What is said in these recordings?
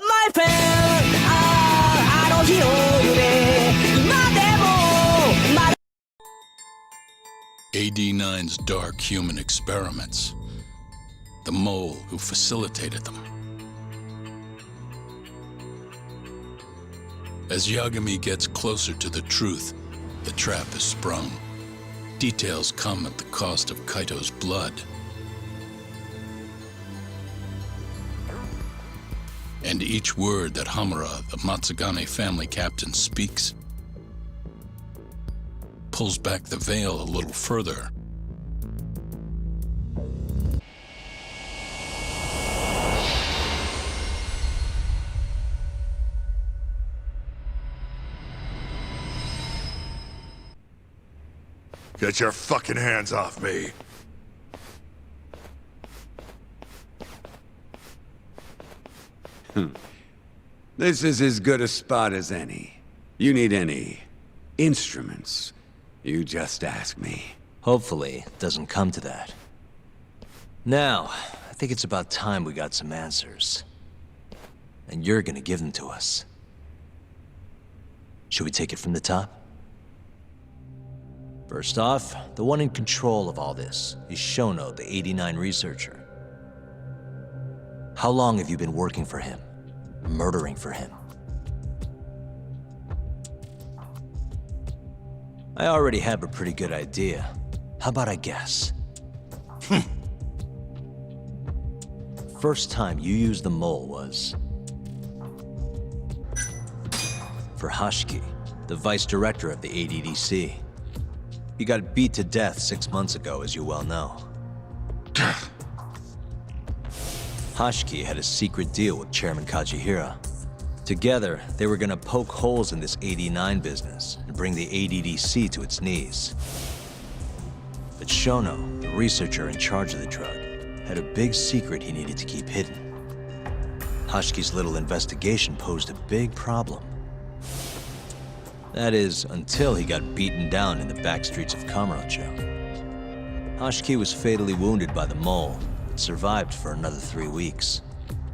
my friend あの日の夢今でもまだ AD9's dark human experiments. The mole who facilitated them. As Yagami gets closer to the truth, the trap is sprung. Details come at the cost of Kaito's blood. And each word that Hamura, the Matsugane family captain, speaks pulls back the veil a little further. Get your fucking hands off me! This is as good a spot as any. You need any instruments, you just ask me. Hopefully, it doesn't come to that. Now, I think it's about time we got some answers. And you're gonna give them to us. Should we take it from the top? First off, the one in control of all this is Shono, the 89 researcher. How long have you been working for him? Murdering for him? I already have a pretty good idea. How about I guess? First time you used the mole was for Hashiki, the vice director of the ADDC. He got beat to death 6 months ago, as you well know. Hashiki had a secret deal with Chairman Kajihira. Together, they were gonna poke holes in this 89 business and bring the ADDC to its knees. But Shono, the researcher in charge of the drug, had a big secret he needed to keep hidden. Hashiki's little investigation posed a big problem. That is, until he got beaten down in the back streets of Kamurocho. Hashiki was fatally wounded by the mole, but survived for another 3 weeks.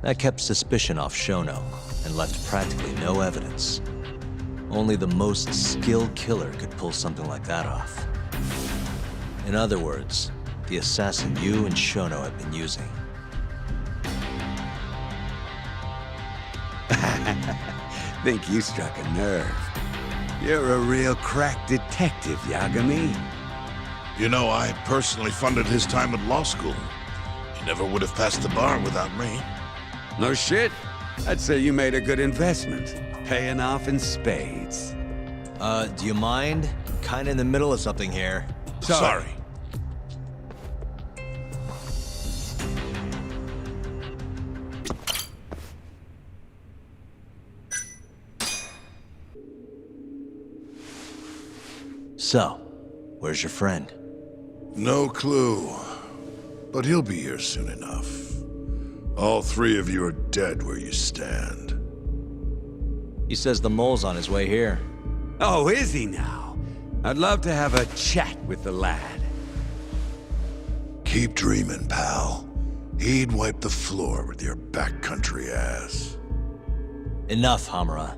That kept suspicion off Shono, and left practically no evidence. Only the most skilled killer could pull something like that off. In other words, the assassin you and Shono have been using. Think you struck a nerve. You're a real crack detective, Yagami. You know, I personally funded his time at law school. He never would have passed the bar without me. No shit. I'd say you made a good investment. Paying off in spades. Do you mind? I'm kinda in the middle of something here. Sorry. So, where's your friend? No clue. But he'll be here soon enough. All 3 of you are dead where you stand. He says the mole's on his way here. Oh, is he now? I'd love to have a chat with the lad. Keep dreaming, pal. He'd wipe the floor with your backcountry ass. Enough, Hamura.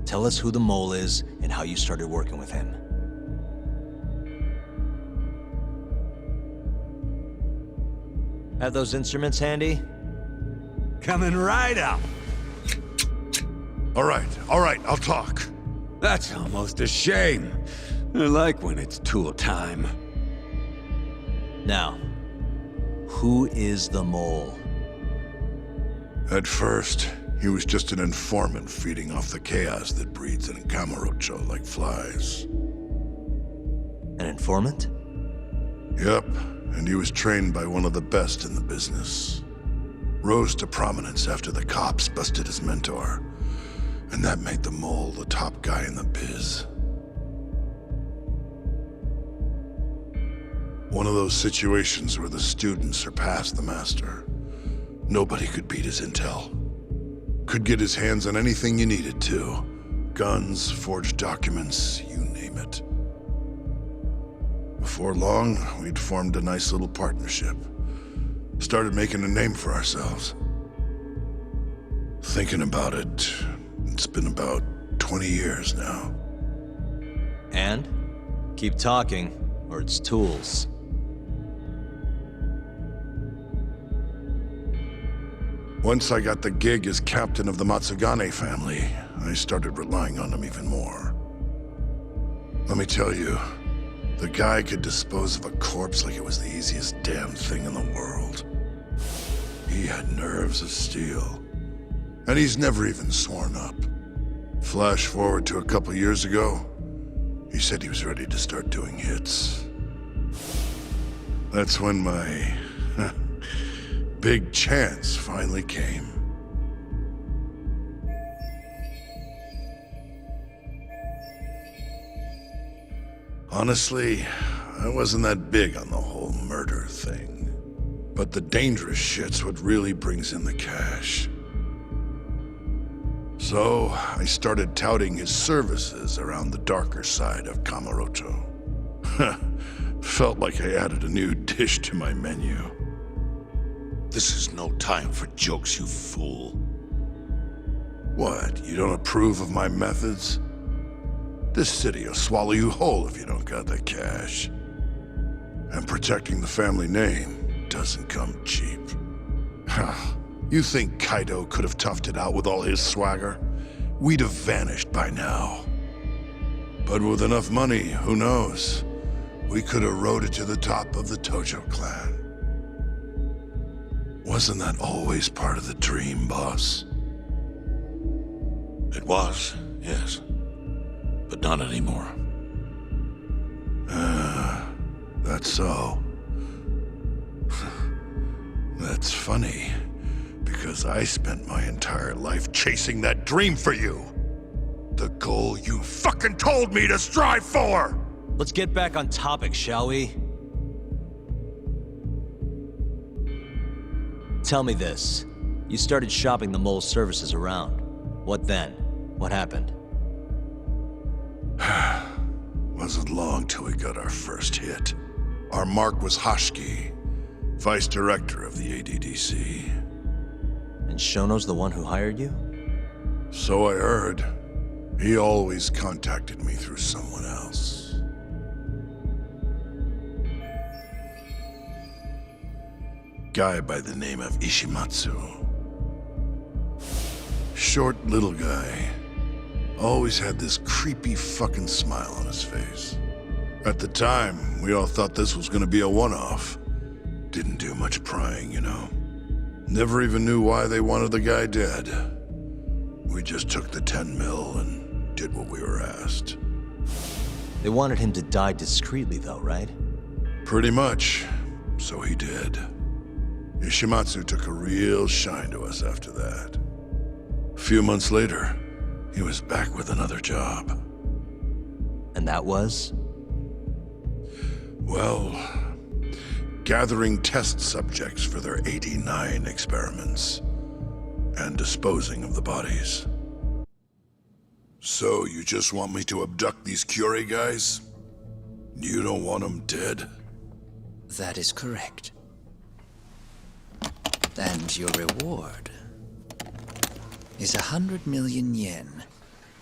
Tell us who the mole is and how you started working with him. Have those instruments handy? Coming right up. All right, I'll talk. That's almost a shame. I like when it's tool time. Now, who is the mole? At first, he was just an informant feeding off the chaos that breeds in Kamurocho like flies. An informant? Yep, and he was trained by one of the best in the business. Rose to prominence after the cops busted his mentor. And that made the mole the top guy in the biz. One of those situations where the student surpassed the master. Nobody could beat his intel. Could get his hands on anything you needed to. Guns, forged documents, you name it. Before long, we'd formed a nice little partnership. Started making a name for ourselves. Thinking about it, it's been about 20 years now. And? Keep talking, or it's tools. Once I got the gig as captain of the Matsugane family, I started relying on him even more. Let me tell you, the guy could dispose of a corpse like it was the easiest damn thing in the world. He had nerves of steel, and he's never even sworn up. Flash forward to a couple years ago, he said he was ready to start doing hits. That's when my big chance finally came. Honestly, I wasn't that big on the whole murder thing. But the dangerous shit's what really brings in the cash. So, I started touting his services around the darker side of Kamurocho. Felt like I added a new dish to my menu. This is no time for jokes, you fool. What, you don't approve of my methods? This city will swallow you whole if you don't got the cash. And protecting the family name doesn't come cheap. You think Kaito could have toughed it out with all his swagger? We'd have vanished by now. But with enough money, who knows? We could have rode it to the top of the Tojo clan. Wasn't that always part of the dream, boss? It was, yes. But not anymore. That's so. That's funny, because I spent my entire life chasing that dream for you. The goal you fucking told me to strive for! Let's get back on topic, shall we? Tell me this. You started shopping the Mole's services around. What then? What happened? Wasn't long till we got our first hit. Our mark was Hashiki, vice director of the ADDC. And Shono's the one who hired you? So I heard. He always contacted me through someone else. Guy by the name of Ishimatsu. Short little guy. Always had this creepy fucking smile on his face. At the time, we all thought this was gonna be a one-off. Didn't do much prying, you know. Never even knew why they wanted the guy dead. We just took the 10 mil and did what we were asked. They wanted him to die discreetly though, right? Pretty much. So he did. Ishimatsu took a real shine to us after that. A few months later, he was back with another job. And that was? Well, gathering test subjects for their 89 experiments, and disposing of the bodies. So, you just want me to abduct these Kyorei guys? You don't want them dead? That is correct. And your reward is 100 million yen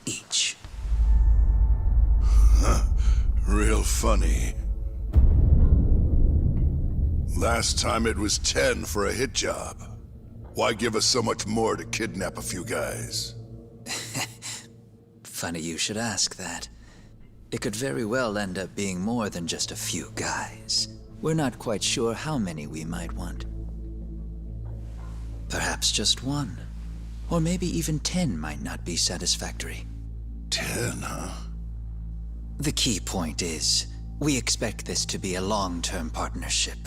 each. Real funny. Last time it was 10 for a hit job. Why give us so much more to kidnap a few guys? Funny you should ask that. It could very well end up being more than just a few guys. We're not quite sure how many we might want. Perhaps just one. Or maybe even 10 might not be satisfactory. 10, huh? The key point is, we expect this to be a long-term partnership.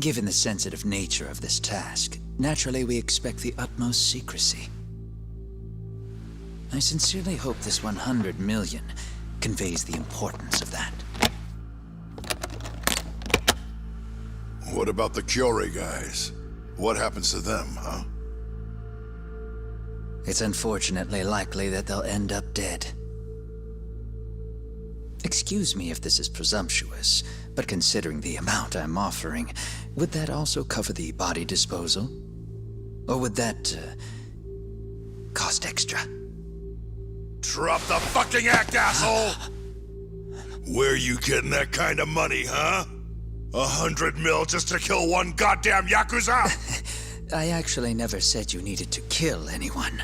Given the sensitive nature of this task, naturally we expect the utmost secrecy. I sincerely hope this 100 million conveys the importance of that. What about the Kyorei guys? What happens to them, huh? It's unfortunately likely that they'll end up dead. Excuse me if this is presumptuous, but considering the amount I'm offering, would that also cover the body disposal? Or would that cost extra. Drop the fucking act, asshole! Where you getting that kind of money, huh? 100 mil just to kill one goddamn yakuza? I actually never said you needed to kill anyone.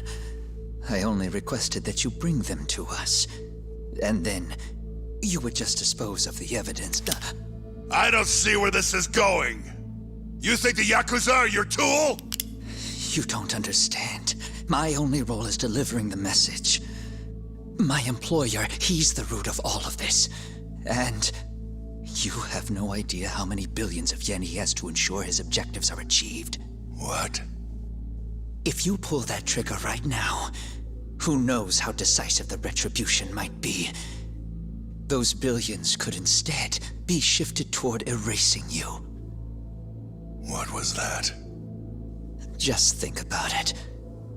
I only requested that you bring them to us. And then, you would just dispose of the evidence. I don't see where this is going. You think the yakuza are your tool? You don't understand. My only role is delivering the message. My employer, he's the root of all of this. And you have no idea how many billions of yen he has to ensure his objectives are achieved. What? If you pull that trigger right now, who knows how decisive the retribution might be. Those billions could instead be shifted toward erasing you. What was that? Just think about it.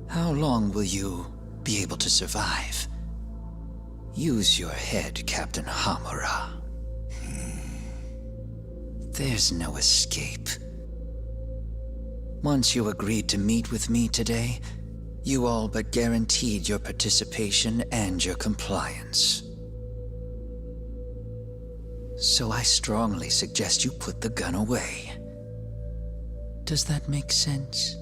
How long will you be able to survive? Use your head, Captain Hamura. There's no escape. Once you agreed to meet with me today, you all but guaranteed your participation and your compliance. So I strongly suggest you put the gun away. Does that make sense?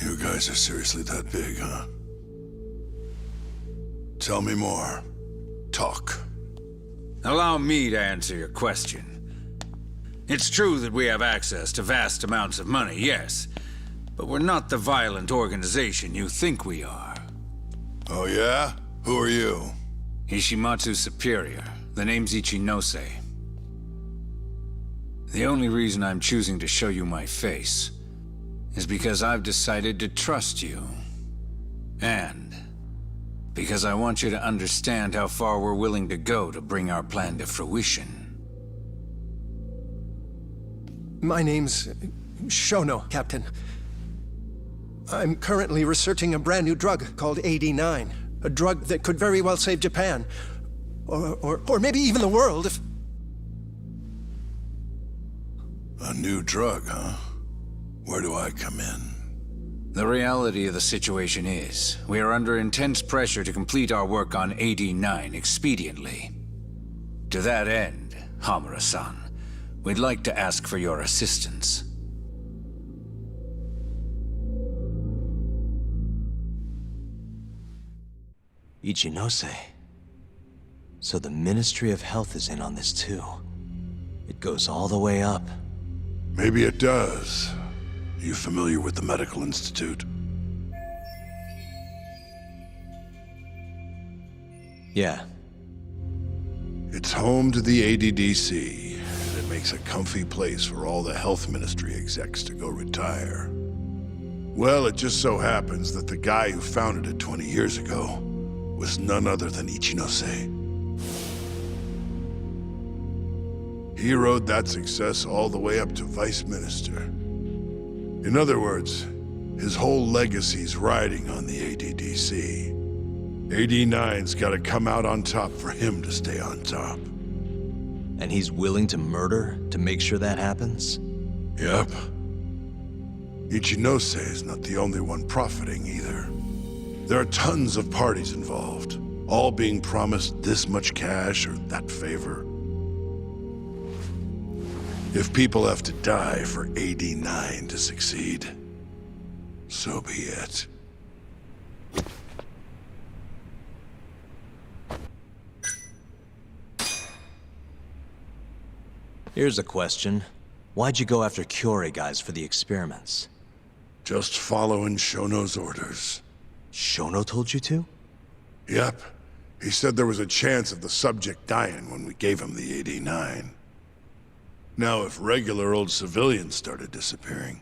You guys are seriously that big, huh? Tell me more. Talk. Allow me to answer your question. It's true that we have access to vast amounts of money, yes. But we're not the violent organization you think we are. Oh yeah? Who are you? Ishimatsu's superior. The name's Ichinose. The only reason I'm choosing to show you my face is because I've decided to trust you. And because I want you to understand how far we're willing to go to bring our plan to fruition. My name's Shono, Captain. I'm currently researching a brand new drug called AD9. A drug that could very well save Japan. Or maybe even the world if... A new drug, huh? Where do I come in? The reality of the situation is, we are under intense pressure to complete our work on AD9 expediently. To that end, Hamura-san, we'd like to ask for your assistance. Ichinose. So the Ministry of Health is in on this too. It goes all the way up. Maybe it does. You familiar with the Medical Institute? Yeah. It's home to the ADDC, and it makes a comfy place for all the health ministry execs to go retire. Well, it just so happens that the guy who founded it 20 years ago was none other than Ichinose. He rode that success all the way up to Vice Minister. In other words, his whole legacy's riding on the ADDC. AD9's gotta come out on top for him to stay on top. And he's willing to murder to make sure that happens? Yep. Ichinose is not the only one profiting either. There are tons of parties involved, all being promised this much cash or that favor. If people have to die for AD9 to succeed, so be it. Here's a question. Why'd you go after Kyorei guys for the experiments? Just following Shono's orders. Shono told you to? Yep. He said there was a chance of the subject dying when we gave him the AD9. Now, if regular old civilians started disappearing,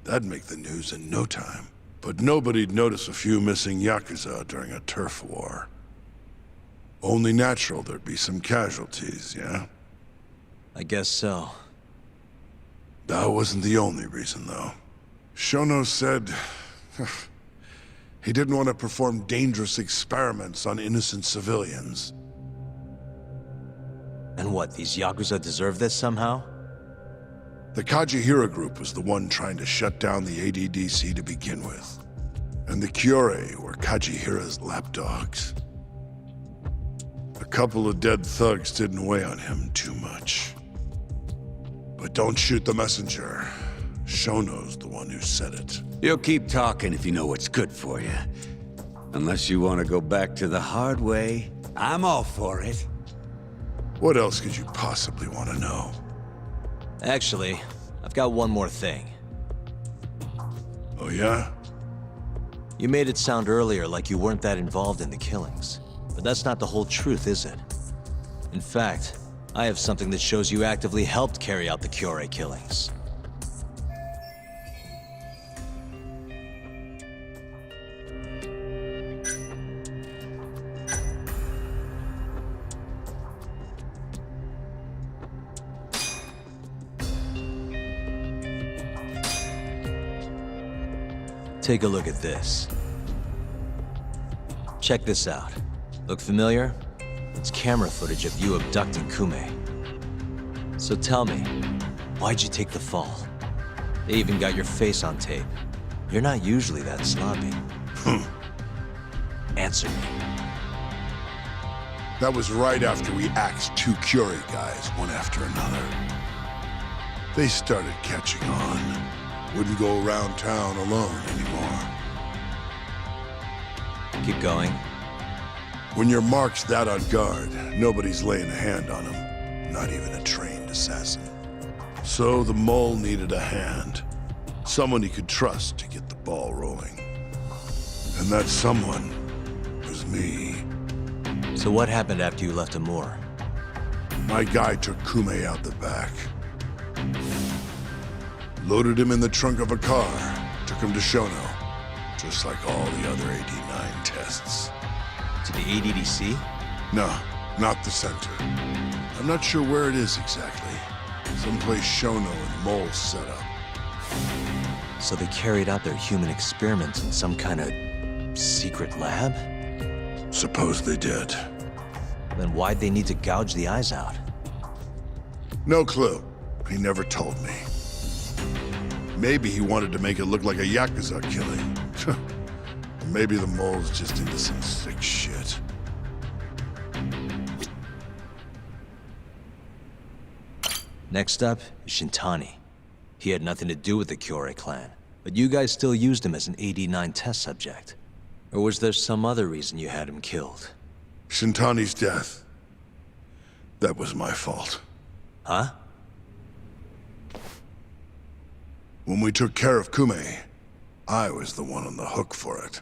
that'd make the news in no time. But nobody'd notice a few missing yakuza during a turf war. Only natural there'd be some casualties, yeah? I guess so. That wasn't the only reason, though. Shono said... He didn't want to perform dangerous experiments on innocent civilians. And what, these Yakuza deserve this somehow? The Kajihira group was the one trying to shut down the ADDC to begin with. And the Kyorei were Kajihira's lapdogs. A couple of dead thugs didn't weigh on him too much. But don't shoot the messenger. Shono's the one who said it. You'll keep talking if you know what's good for you. Unless you want to go back to the hard way, I'm all for it. What else could you possibly want to know? Actually, I've got one more thing. Oh yeah? You made it sound earlier like you weren't that involved in the killings. But that's not the whole truth, is it? In fact, I have something that shows you actively helped carry out the Kyorei killings. Take a look at this. Check this out. Look familiar? It's camera footage of you abducting Kume. So tell me, why'd you take the fall? They even got your face on tape. You're not usually that sloppy. Answer me. That was right after we axed two Kyorei guys, one after another. They started catching on. Wouldn't go around town alone anymore. Keep going. When your mark's that on guard, nobody's laying a hand on him. Not even a trained assassin. So the Mole needed a hand. Someone he could trust to get the ball rolling. And that someone was me. So what happened after you left Hamura? My guy took Kume out the back. Loaded him in the trunk of a car, took him to Shono, just like all the other AD9 tests. To the ADDC? No, not the center. I'm not sure where it is exactly. Someplace Shono and Mole set up. So they carried out their human experiments in some kind of secret lab? Suppose they did. Then why'd they need to gouge the eyes out? No clue. He never told me. Maybe he wanted to make it look like a yakuza killing. Or maybe the Mole's just into some sick shit. Next up is Shintani. He had nothing to do with the Kyorei Clan, but you guys still used him as an AD9 test subject. Or was there some other reason you had him killed? Shintani's death. That was my fault. Huh? When we took care of Kume, I was the one on the hook for it.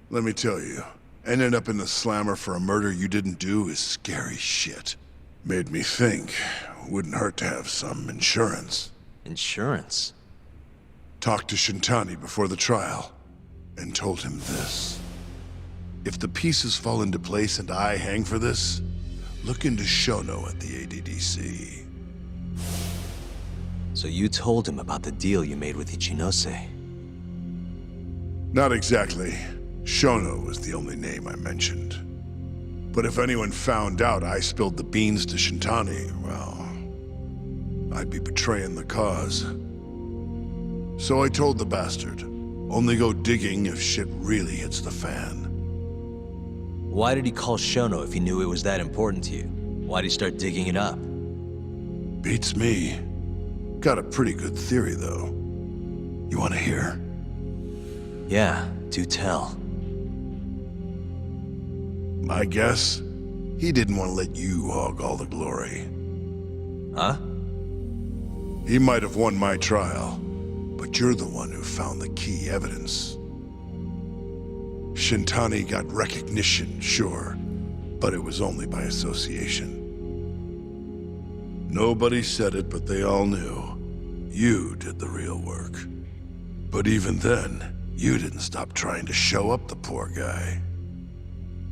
Let me tell you, ending up in the slammer for a murder you didn't do is scary shit. Made me think, wouldn't hurt to have some insurance. Insurance? Talked to Shintani before the trial, and told him this. If the pieces fall into place and I hang for this, look into Shono at the ADDC. So you told him about the deal you made with Ichinose? Not exactly. Shono was the only name I mentioned. But if anyone found out I spilled the beans to Shintani, well, I'd be betraying the cause. So I told the bastard, only go digging if shit really hits the fan. Why did he call Shono if he knew it was that important to you? Why'd he start digging it up? Beats me. Got a pretty good theory, though. You want to hear? Yeah, do tell. My guess? He didn't want to let you hog all the glory. Huh? He might have won my trial, but you're the one who found the key evidence. Shintani got recognition, sure, but it was only by association. Nobody said it, but they all knew. You did the real work. But even then, you didn't stop trying to show up the poor guy.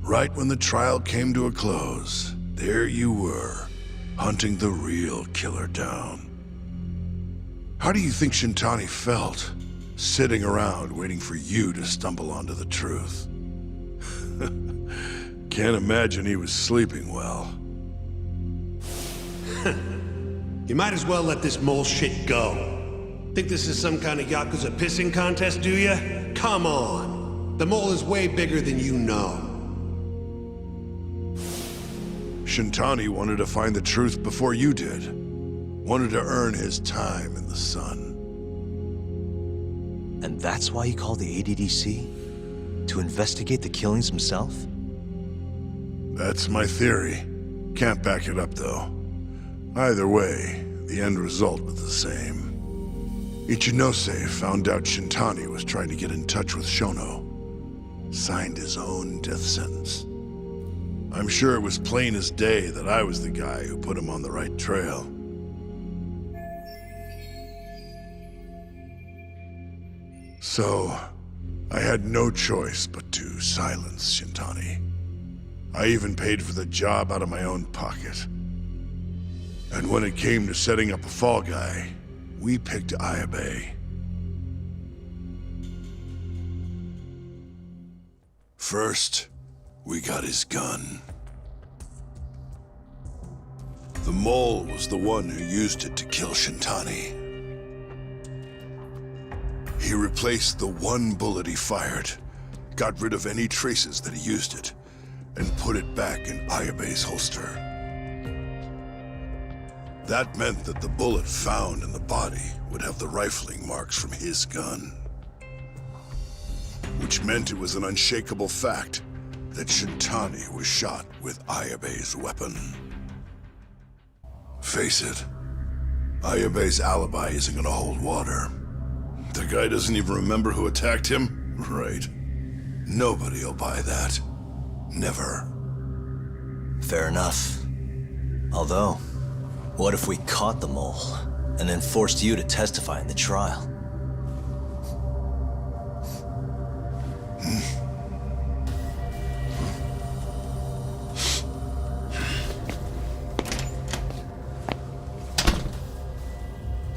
Right when the trial came to a close, there you were, hunting the real killer down. How do you think Shintani felt? Sitting around waiting for you to stumble onto the truth. Can't imagine he was sleeping well. You might as well let this mole shit go. Think this is some kind of yakuza pissing contest, do ya? Come on. The mole is way bigger than you know. Shintani wanted to find the truth before you did. Wanted to earn his time in the sun. And that's why he called the ADDC? To investigate the killings himself? That's my theory. Can't back it up, though. Either way, the end result was the same. Ichinose found out Shintani was trying to get in touch with Shono. Signed his own death sentence. I'm sure it was plain as day that I was the guy who put him on the right trail. So, I had no choice but to silence Shintani. I even paid for the job out of my own pocket. And when it came to setting up a fall guy, we picked Ayabe. First, we got his gun. The mole was the one who used it to kill Shintani. He replaced the one bullet he fired, got rid of any traces that he used it, and put it back in Ayabe's holster. That meant that the bullet found in the body would have the rifling marks from his gun. Which meant it was an unshakable fact that Shintani was shot with Ayabe's weapon. Face it, Ayabe's alibi isn't gonna hold water. The guy doesn't even remember who attacked him? Right. Nobody'll buy that. Never. Fair enough. Although, what if we caught the mole, and then forced you to testify in the trial?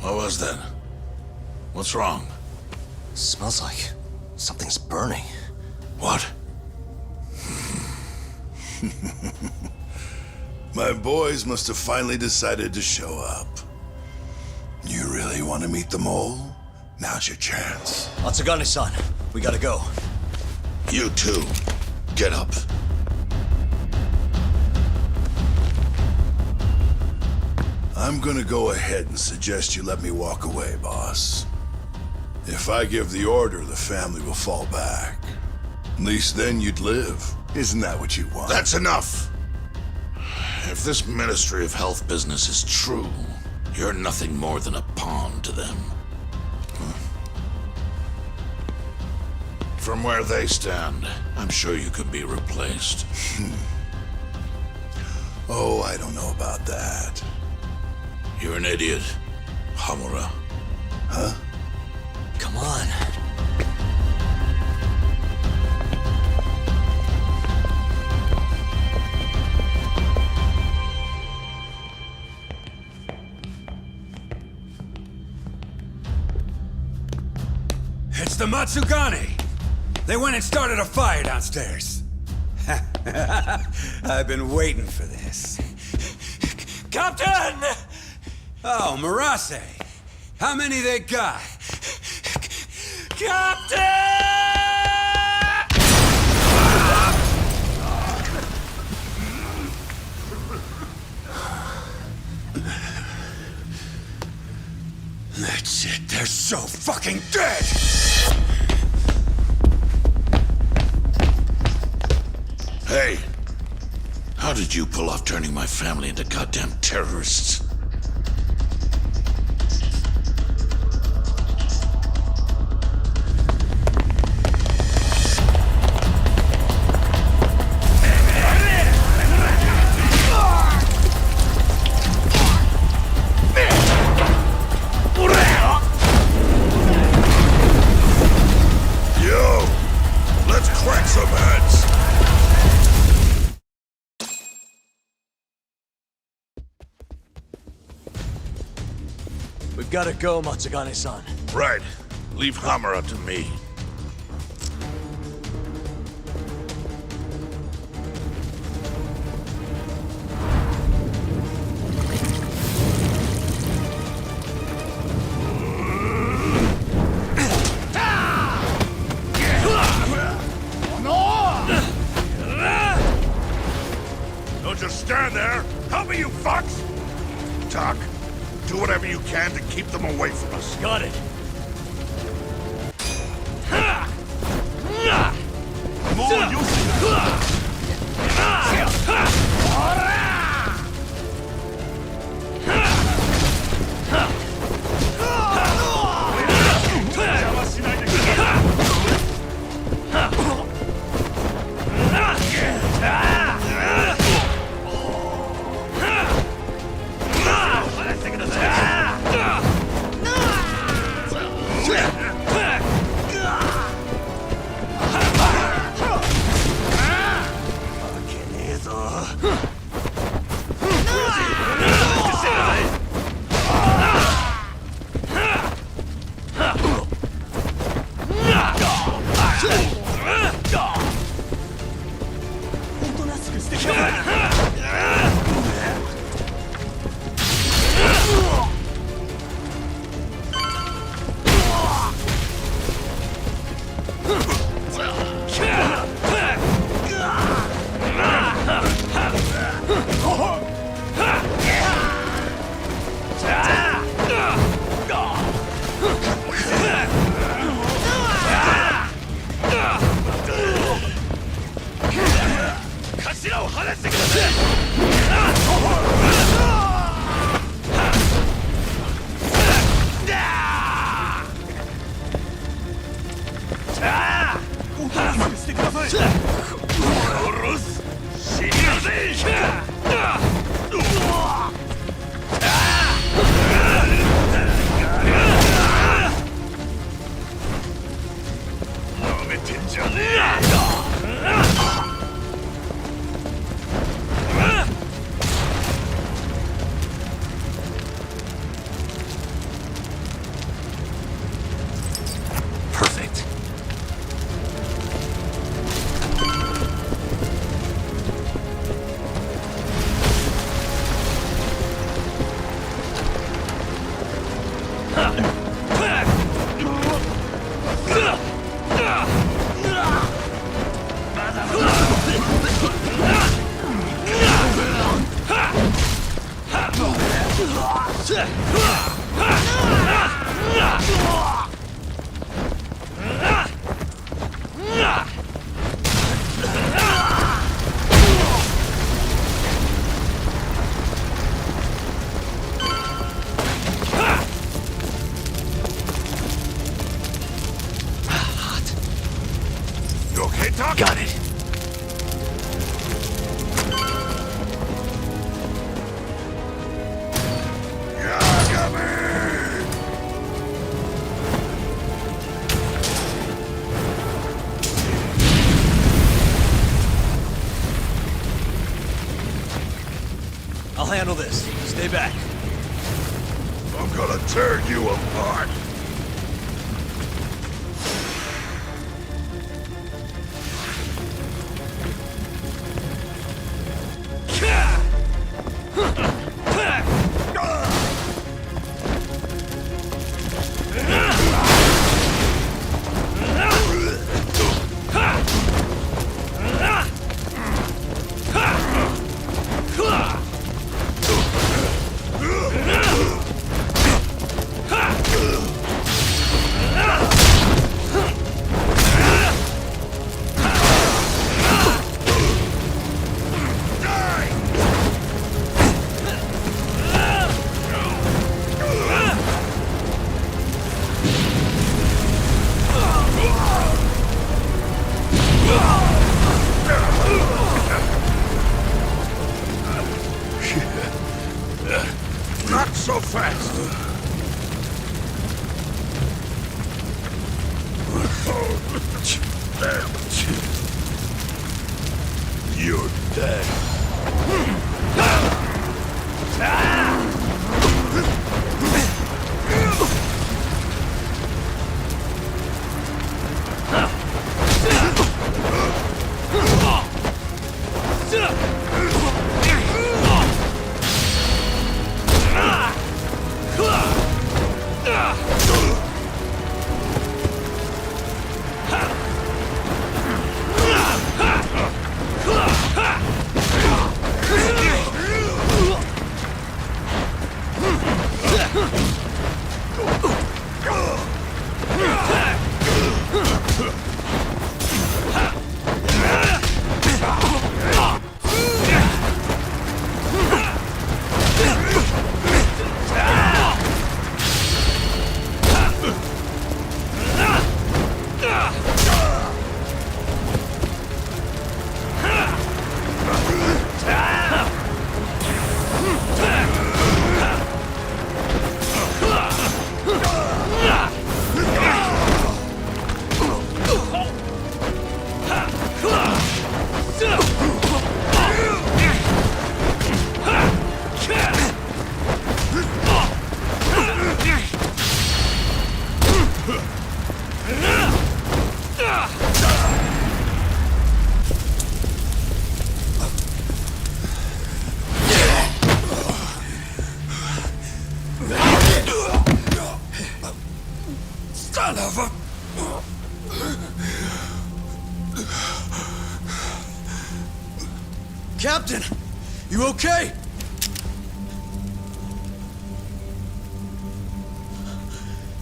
What was that? What's wrong? Smells like something's burning. What? My boys must have finally decided to show up. You really want to meet the mole? Now's your chance. Matsugane-san, we gotta go. You too. Get up. I'm gonna go ahead and suggest you let me walk away, boss. If I give the order, the family will fall back. At least then you'd live. Isn't that what you want? That's enough! If this Ministry of Health business is true, you're nothing more than a pawn to them. From where they stand, I'm sure you could be replaced. Oh, I don't know about that. You're an idiot, Hamura. Huh? Come on. It's the Matsugane! They went and started a fire downstairs. I've been waiting for this. Captain! Oh, Murase! How many they got? Captain! That's it, they're so fucking dead! Hey! How did you pull off turning my family into goddamn terrorists? We've gotta go, Matsugane-san. Right. Leave Hamura to me. Don't just stand there! Help me, you fucks! Tak, do whatever you can to keep them away from us. Got it. Got it. I'll handle this. Stay back. I'm gonna tear you apart. Not so fast! Damn it. You're dead. Captain! You okay?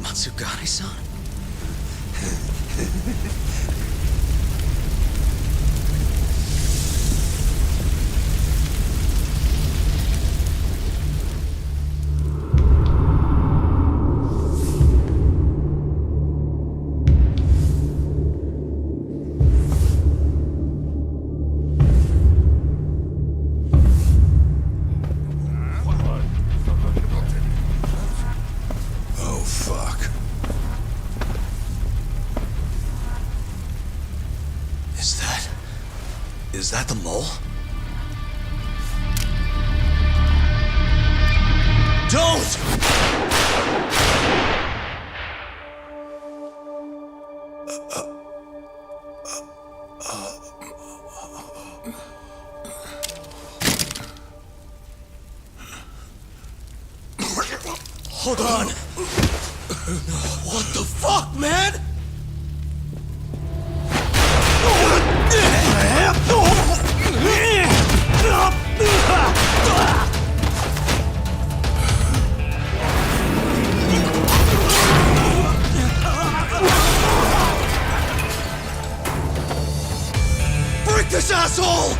Matsugane-san? Is that the mole? Don't! Hold on! What the fuck, man? Break this asshole!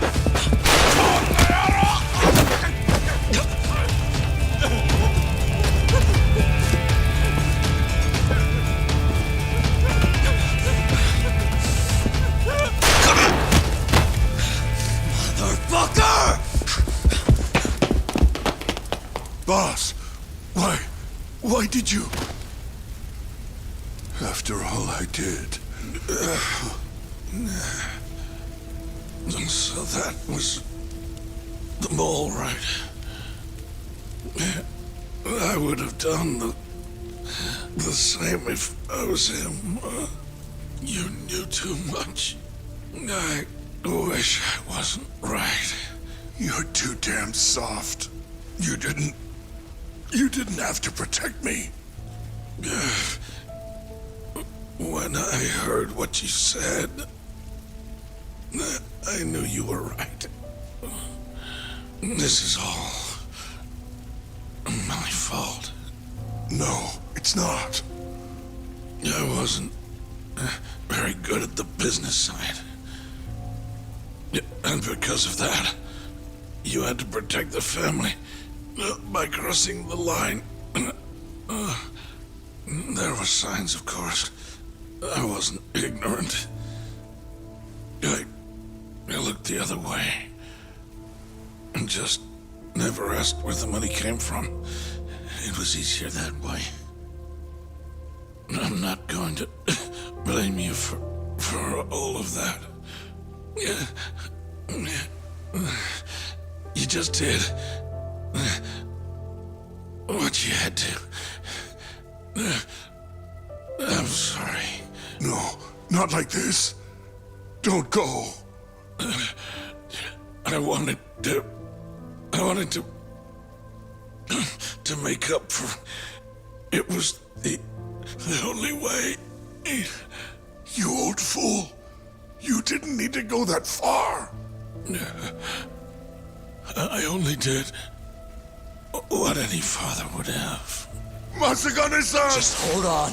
Boss, why did you? After all I did. So that was the mole, right? I would have done the same if I was him. You knew too much. I wish I wasn't right. You're too damn soft. You didn't have to protect me. When I heard what you said, I knew you were right. This is all my fault. No, it's not. I wasn't very good at the business side. And because of that, you had to protect the family by crossing the line. There were signs, of course. I wasn't ignorant. I looked the other way and just never asked where the money came from. It was easier that way. I'm not going to blame you for all of that. You just did what you had to. I'm sorry. No, not like this. Don't go. I wanted to make up for. It was the only way. You old fool. You didn't need to go that far. I only did what any father would have. Matsugane-san! Just hold on.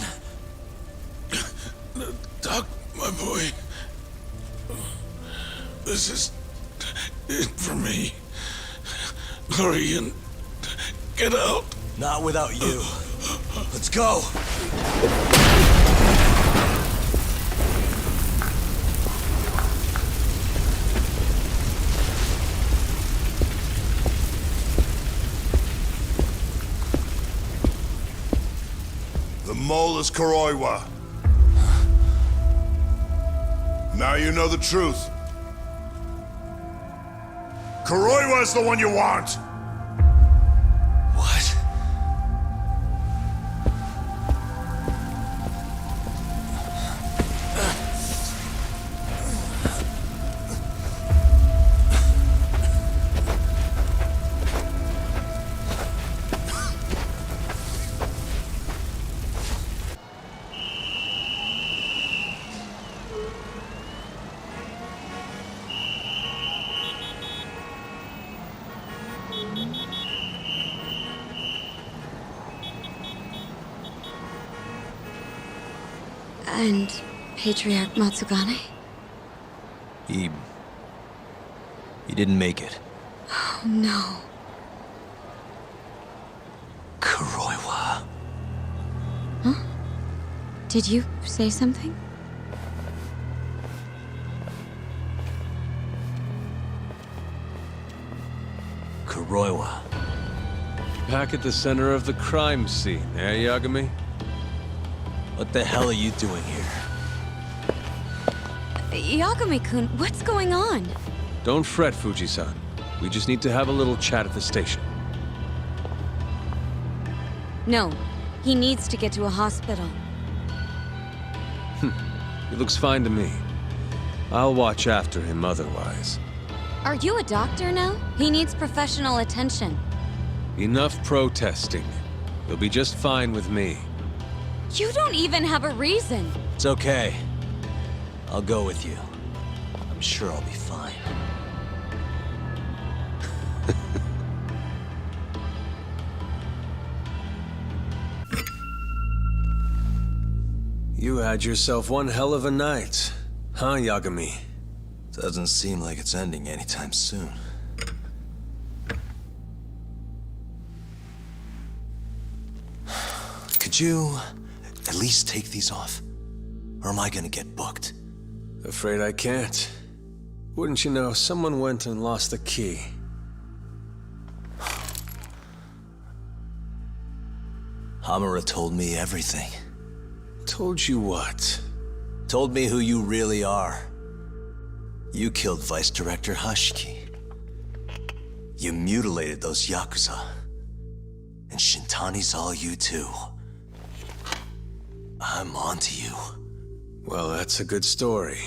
Doc, my boy. This is it for me. Hurry and get out. Not without you. Let's go. The mole is Kuroiwa. Now you know the truth. Kuroiwa is the one you want! What? And Patriarch Matsugane? He didn't make it. Oh, no. Kuroiwa. Huh? Did you say something? Kuroiwa. Back at the center of the crime scene, eh, Yagami? What the hell are you doing here? Yagami-kun, what's going on? Don't fret, Fuji-san. We just need to have a little chat at the station. No, he needs to get to a hospital. He looks fine to me. I'll watch after him otherwise. Are you a doctor now? He needs professional attention. Enough protesting. He'll be just fine with me. You don't even have a reason. It's okay. I'll go with you. I'm sure I'll be fine. You had yourself one hell of a night, huh, Yagami? Doesn't seem like it's ending anytime soon. Could you at least take these off? Or am I gonna get booked? Afraid I can't. Wouldn't you know, someone went and lost the key. Hamura told me everything. Told you what? Told me who you really are. You killed Vice Director Hashiki. You mutilated those yakuza. And Shintani's all you too. I'm onto you. Well, that's a good story.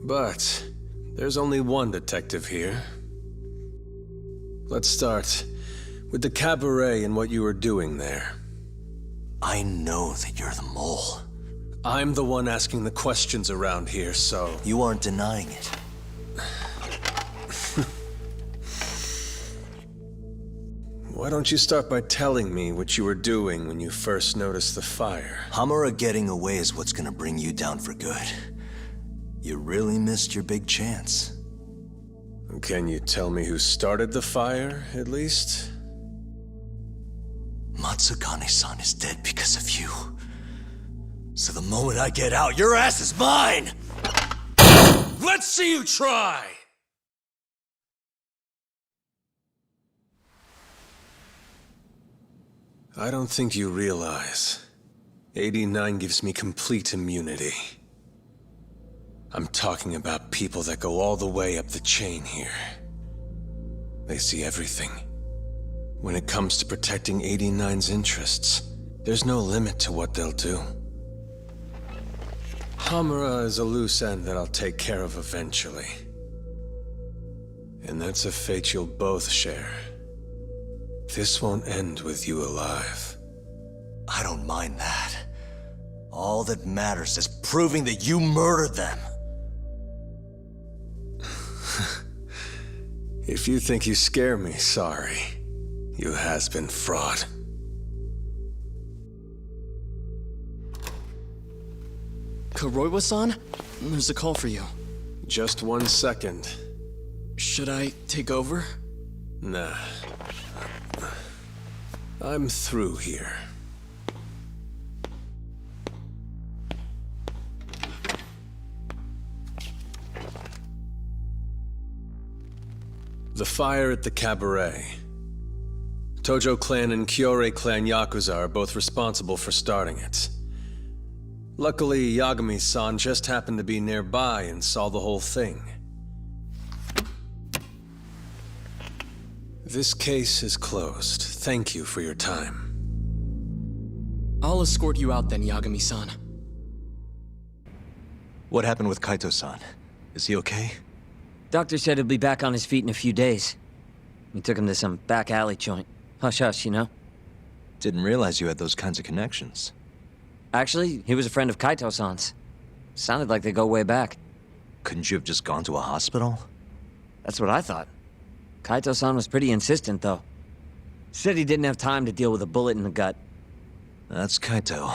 But there's only one detective here. Let's start with the cabaret and what you were doing there. I know that you're the mole. I'm the one asking the questions around here, so... You aren't denying it. Why don't you start by telling me what you were doing when you first noticed the fire? Hamura getting away is what's gonna bring you down for good. You really missed your big chance. Can you tell me who started the fire, at least? Matsugane-san is dead because of you. So the moment I get out, your ass is mine! Let's see you try! I don't think you realize. 89 gives me complete immunity. I'm talking about people that go all the way up the chain here. They see everything. When it comes to protecting 89's interests, there's no limit to what they'll do. Hamura is a loose end that I'll take care of eventually. And that's a fate you'll both share. This won't end with you alive. I don't mind that. All that matters is proving that you murdered them. If you think you scare me, sorry. You has-been fraud. Kuroiwa-san? There's a call for you. Just 1 second. Should I take over? Nah. I'm through here. The fire at the cabaret. Tojo Clan and Kyorei Clan Yakuza are both responsible for starting it. Luckily, Yagami-san just happened to be nearby and saw the whole thing. This case is closed. Thank you for your time. I'll escort you out then, Yagami-san. What happened with Kaito-san? Is he okay? Doctor said he'll be back on his feet in a few days. We took him to some back alley joint. Hush-hush, you know? Didn't realize you had those kinds of connections. Actually, he was a friend of Kaito-san's. Sounded like they go way back. Couldn't you have just gone to a hospital? That's what I thought. Kaito-san was pretty insistent, though. Said he didn't have time to deal with a bullet in the gut. That's Kaito.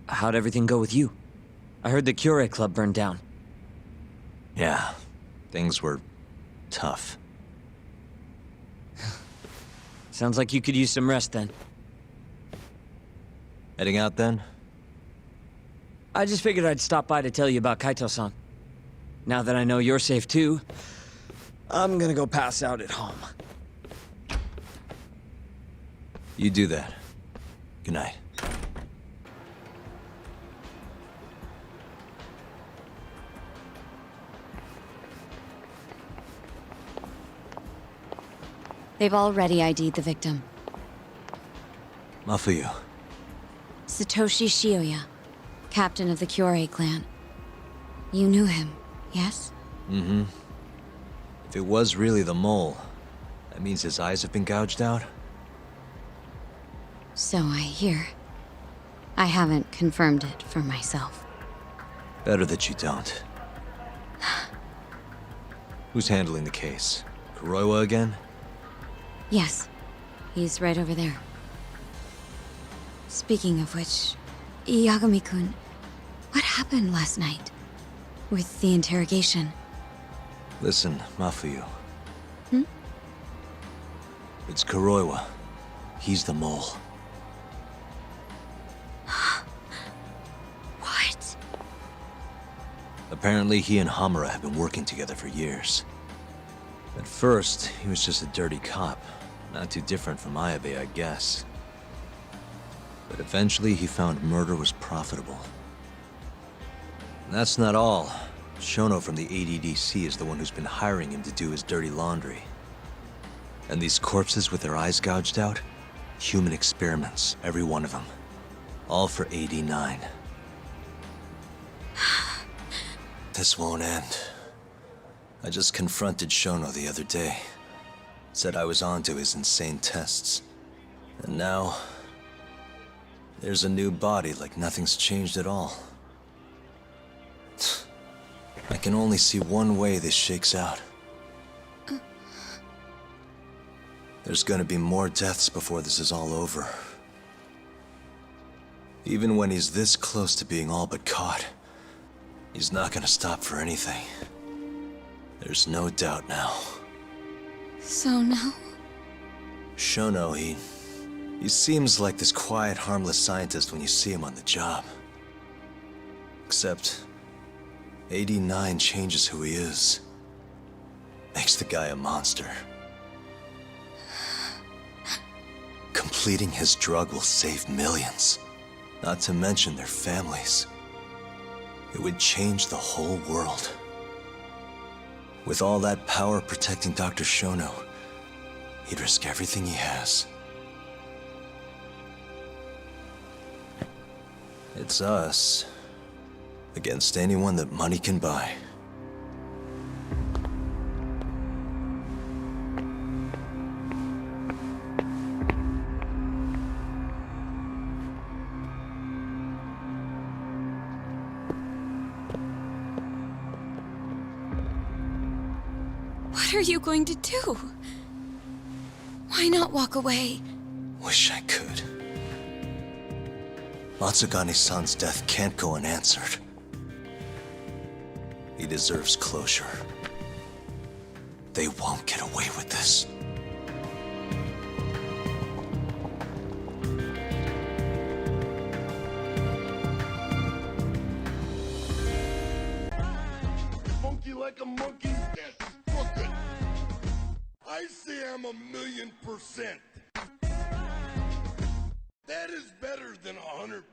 how'd everything go with you? I heard the Kyorei Club burned down. Yeah, things were tough. Sounds like you could use some rest then. Heading out then? I just figured I'd stop by to tell you about Kaito-san. Now that I know you're safe too, I'm gonna go pass out at home. You do that. Good night. They've already ID'd the victim. Mafuyu. Satoshi Shioya, captain of the Kyorei Clan. You knew him, yes? Mm-hmm. If it was really the mole, that means his eyes have been gouged out? So I hear. I haven't confirmed it for myself. Better that you don't. Who's handling the case? Kuroiwa again? Yes, he's right over there. Speaking of which, Yagami-kun, what happened last night? With the interrogation? Listen, Mafuyu. Hmm? It's Kuroiwa. He's the mole. What? Apparently he and Hamura have been working together for years. At first, he was just a dirty cop. Not too different from Ayabe, I guess. But eventually he found murder was profitable. And that's not all. Shono from the ADDC is the one who's been hiring him to do his dirty laundry. And these corpses with their eyes gouged out? Human experiments, every one of them. All for 89. This won't end. I just confronted Shono the other day. Said I was onto his insane tests. And now... there's a new body like nothing's changed at all. I can only see one way this shakes out. There's gonna be more deaths before this is all over. Even when he's this close to being all but caught, he's not gonna stop for anything. There's no doubt now. So now? Shono, he seems like this quiet, harmless scientist when you see him on the job. Except, 89 changes who he is. Makes the guy a monster. Completing his drug will save millions, not to mention their families. It would change the whole world. With all that power protecting Dr. Shono, he'd risk everything he has. It's us against anyone that money can buy. What are you going to do? Why not walk away? Wish I could. Matsugane-san's death can't go unanswered. He deserves closure. They won't get away with this. Funky like a monkey, yes, fuck it. I say I'm 1,000,000%. That is better than 100%.